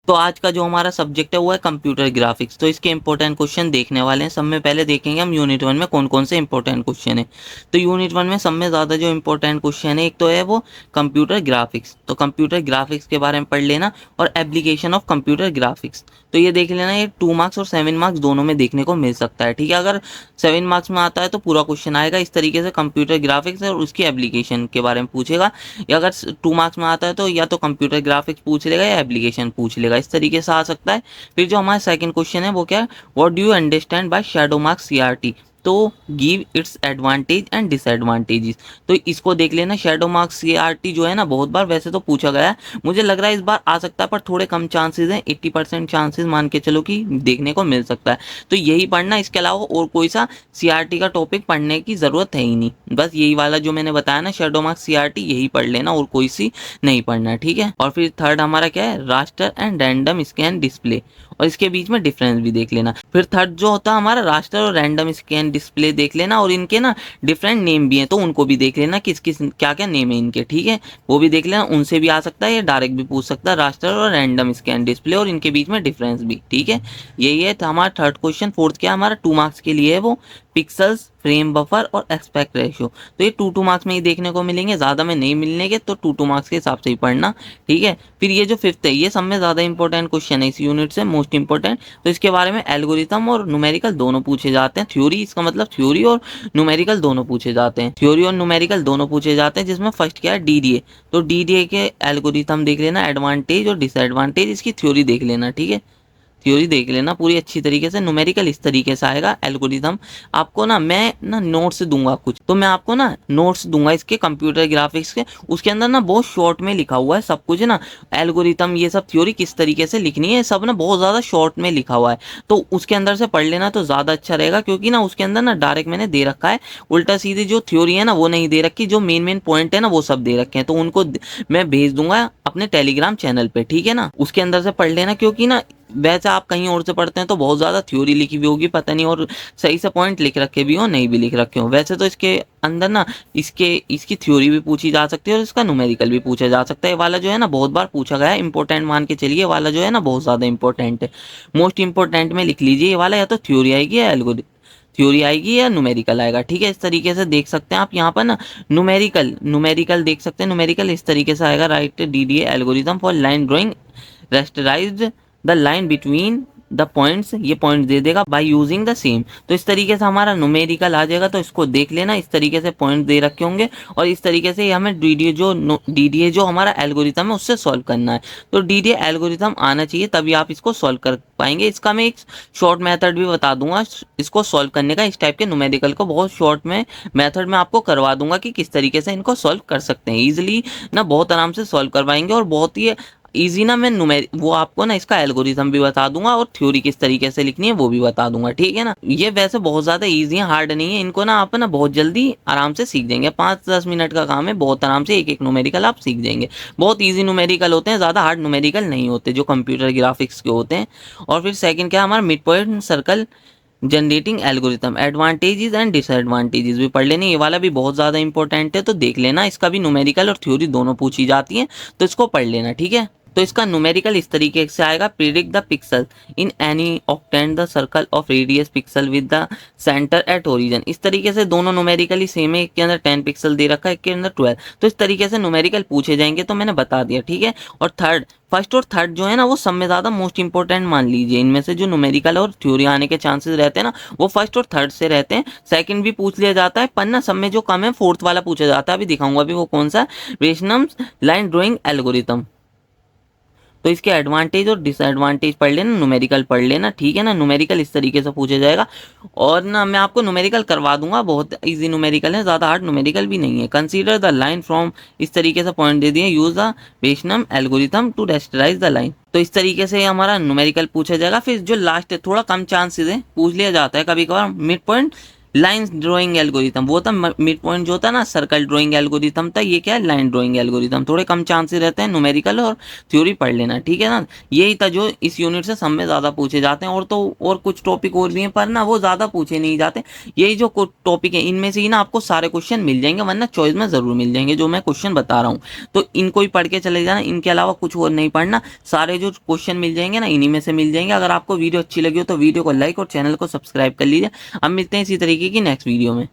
तो आज का जो हमारा सब्जेक्ट है वो है कंप्यूटर ग्राफिक्स। तो इसके इंपॉर्टेंट क्वेश्चन देखने वाले हैं। सब में पहले देखेंगे हम यूनिट 1 में कौन कौन से इंपॉर्टेंट क्वेश्चन है। तो यूनिट 1 में सब में ज़्यादा जो इंपॉर्टेंट क्वेश्चन है एक तो है वो कंप्यूटर ग्राफिक्स। तो कंप्यूटर ग्राफिक्स के बारे में पढ़ लेना और एप्लीकेशन ऑफ कंप्यूटर ग्राफिक्स। तो ये देख लेना, ये 2 मार्क्स और 7 मार्क्स दोनों में देखने को मिल सकता है। ठीक है, अगर 7 मार्क्स में आता है तो पूरा क्वेश्चन आएगा इस तरीके से, कंप्यूटर ग्राफिक्स और उसकी एप्लीकेशन के बारे में पूछेगा। या अगर 2 मार्क्स में आता है तो या तो कंप्यूटर ग्राफिक्स पूछ लेगा या एप्लीकेशन पूछ लेगा, इस तरीके से आ सकता है। फिर जो हमारा सेकंड क्वेश्चन है वो क्या है, what do you understand by shadow mask CRT. तो give its advantage and disadvantages. तो इसको देख लेना। शैडो मार्क सीआरटी जो है ना, बहुत बार वैसे तो पूछा गया है, मुझे लग रहा है इस बार आ सकता है, पर थोड़े कम चांसेस हैं, 80% चांसेस मान के चलो कि देखने को मिल सकता है। तो यही पढ़ना, इसके अलावा और कोई सा सीआरटी का टॉपिक पढ़ने की जरूरत है ही नहीं। बस यही वाला जो मैंने बताया ना, शैडो मार्क सीआरटी, यही पढ़ लेना और कोई सी नहीं पढ़ना। ठीक है, और फिर थर्ड हमारा क्या है, raster and random scan display, और इसके बीच में डिफरेंस भी देख लेना। फिर थर्ड जो होता है हमारा रास्टर और रैंडम स्कैन डिस्प्ले देख लेना, और इनके ना डिफरेंट नेम भी हैं तो उनको भी देख लेना, किस किस क्या क्या नेम है इनके। ठीक है, वो भी देख लेना, उनसे भी आ सकता है, या डायरेक्ट भी पूछ सकता है, रास्टर और रैंडम स्कैन डिस्प्ले और इनके बीच में डिफरेंस भी। ठीक है, यही है हमारा थर्ड क्वेश्चन। फोर्थ क्या हमारा 2 मार्क्स के लिए है वो पिक्सल्स, फ्रेम बफर और एस्पेक्ट रेशियो। तो ये 2 मार्क्स में ही देखने को मिलेंगे, ज़्यादा में नहीं मिलने के, तो 2 मार्क्स के हिसाब से ही पढ़ना। ठीक है, फिर ये जो फिफ्थ है ये सब में ज़्यादा इंपॉर्टेंट क्वेश्चन है इस यूनिट से, मोस्ट इंपॉर्टेंट। तो इसके बारे में एल्गोरिथम और न्यूमेरिकल दोनों पूछे जाते हैं। थ्योरी, इसका मतलब थ्योरी और न्यूमेरिकल दोनों पूछे जाते हैं, थ्योरी और न्यूमेरिकल दोनों पूछे जाते हैं, जिसमें फर्स्ट क्या है डीडीए। तो डीडीए के एल्गोरिथम देख लेना, एडवांटेज और डिसएडवांटेज, इसकी थ्योरी देख लेना। ठीक है, थ्योरी देख लेना पूरी अच्छी तरीके से। न्यूमेरिकल इस तरीके से आएगा एल्गोरिथम। आपको ना मैं ना नोट्स दूंगा कुछ, तो मैं आपको ना नोट्स दूंगा इसके कंप्यूटर ग्राफिक्स के, उसके अंदर ना बहुत शॉर्ट में लिखा हुआ है सब कुछ ना, एल्गोरिथम ये सब थ्योरी किस तरीके से लिखनी है सब ना बहुत ज़्यादा शॉर्ट में लिखा हुआ है। तो उसके अंदर से पढ़ लेना तो ज़्यादा अच्छा रहेगा, क्योंकि ना उसके अंदर ना डायरेक्ट मैंने दे रखा है, उल्टा सीधी जो थ्योरी है ना वो नहीं दे रखी, जो मेन मेन पॉइंट है ना वो सब दे रखे हैं। तो उनको मैं भेज दूंगा अपने टेलीग्राम चैनल पे। ठीक है ना, उसके अंदर से पढ़ लेना, क्योंकि ना वैसे आप कहीं और से पढ़ते हैं तो बहुत ज़्यादा थ्योरी लिखी हुई होगी पता नहीं, और सही से पॉइंट लिख रखे भी हो नहीं भी लिख रखे हो। वैसे तो इसके अंदर ना इसकी थ्योरी भी पूछी जा सकती है और इसका न्यूमेरिकल भी पूछा जा सकता है। ये वाला जो है ना बहुत बार पूछा गया है, इंपॉर्टेंट मान के चलिए, वाला जो है ना बहुत ज़्यादा इंपॉर्टेंट है। मोस्ट इंपॉर्टेंट में लिख लीजिए ये वाला, या तो थ्योरी आएगी या थ्योरी आएगी या न्यूमेरिकल आएगा। ठीक है, इस तरीके से देख सकते हैं आप यहाँ पर ना न्यूमेरिकल देख सकते हैं। न्यूमेरिकल इस तरीके से आएगा, write DDA algorithm for line drawing rasterized the line between the points, ये पॉइंट दे देगा बाय यूजिंग द सेम। तो इस तरीके से हमारा न्यूमेरिकल आ जाएगा, तो इसको देख लेना, इस तरीके से पॉइंट दे रखे होंगे और इस तरीके से हमें डीडीए जो हमारा एल्गोरिथम है उससे सॉल्व करना है। तो डीडीए एल्गोरिथम आना चाहिए तभी आप इसको सॉल्व कर पाएंगे। इसका मैं एक शॉर्ट मेथड भी बता दूंगा इसको सॉल्व करने का, इस टाइप के न्यूमेरिकल को बहुत शॉर्ट में मेथड में आपको करवा दूंगा कि किस तरीके से इनको सॉल्व कर सकते हैं ईजिली ना, बहुत आराम से सॉल्व कर पाएंगे। और बहुत ही इजी ना, मैं वो आपको ना इसका एल्गोरिथम भी बता दूंगा और थ्योरी किस तरीके से लिखनी है वो भी बता दूंगा। ठीक है ना, ये वैसे बहुत ज्यादा इजी है, हार्ड नहीं है। इनको ना आप ना बहुत जल्दी आराम से सीख जाएंगे, 5-10 मिनट का काम है, बहुत आराम से एक एक न्यूमेरिकल आप सीख जाएंगे। बहुत ईजी न्यूमेरिकल होते हैं, ज्यादा हार्ड न्यूमेरिकल नहीं होते जो कंप्यूटर ग्राफिक्स के होते हैं। और फिर सेकंड क्या हमारा mid point circle generating algorithm, advantages and disadvantages भी पढ़ लेने, ये वाला भी बहुत ज़्यादा इंपॉर्टेंट है, तो देख लेना। इसका भी न्यूमेरिकल और थ्योरी दोनों पूछी जाती है, तो इसको पढ़ लेना। ठीक है, तो इसका न्यूमेरिकल इस तरीके से आएगा, predict the pixel in any octant the circle of radius pixel with the centre at origin. इस तरीके से दोनों न्यूमेरिकली सेम है, एक के अंदर 10 पिक्सल दे रखा है, एक के अंदर 12। तो इस तरीके से न्यूमेरिकल पूछे जाएंगे, तो मैंने बता दिया। ठीक है, और फर्स्ट और थर्ड जो है ना वो सब में ज़्यादा मोस्ट इंपॉर्टेंट मान लीजिए। इनमें से जो न्यूमेरिकल और थ्योरी आने के चांसेस रहते हैं ना वो फर्स्ट और थर्ड से रहते हैं। सेकंड भी पूछ लिया जाता है, पर ना सब में जो कम है फोर्थ वाला पूछा जाता है। अभी दिखाऊंगा अभी वो कौन सा, रेशनम्स लाइन ड्राइंग एल्गोरिथम। तो इसके एडवांटेज और डिसएडवांटेज पढ़ लेना, न्यूमेरिकल पढ़ लेना। ठीक है ना, न्यूमेरिकल इस तरीके से पूछा जाएगा, और ना मैं आपको न्यूमेरिकल करवा दूंगा, बहुत इजी न्यूमेरिकल है, ज़्यादा हार्ड न्यूमेरिकल भी नहीं है। कंसीडर द लाइन फ्रॉम, इस तरीके से पॉइंट दे दिए, use the Bresenham algorithm to rasterize the line. तो इस तरीके से हमारा न्यूमेरिकल पूछा जाएगा। फिर जो लास्ट है थोड़ा कम चांसेस है, पूछ लिया जाता है कभी कभार, mid point line drawing algorithm वो था, मिड पॉइंट जो था ना सर्कल ड्राइंग एल्गोरिथम था, ये क्या है लाइन ड्राइंग एल्गोरिथम। थोड़े कम चांसेस रहते हैं, न्यूमेरिकल और थ्योरी पढ़ लेना, ठीक है ना। यही था जो इस यूनिट से सब में ज़्यादा पूछे जाते हैं, और तो और कुछ टॉपिक और भी हैं पर ना वो ज़्यादा पूछे नहीं जाते। यही जो टॉपिक है इनमें से ही ना आपको सारे क्वेश्चन मिल जाएंगे, वरना चॉइस में ज़रूर मिल जाएंगे जो मैं क्वेश्चन बता रहा हूँ। तो इनको ही पढ़ के चले जाना, इनके अलावा कुछ और नहीं पढ़ना, सारे जो क्वेश्चन मिल जाएंगे ना इन्हीं में से मिल जाएंगे। अगर आपको वीडियो अच्छी लगी हो तो वीडियो को लाइक और चैनल को सब्सक्राइब कर लीजिए। अब मिलते हैं इसी तरीके की नेक्स्ट वीडियो में।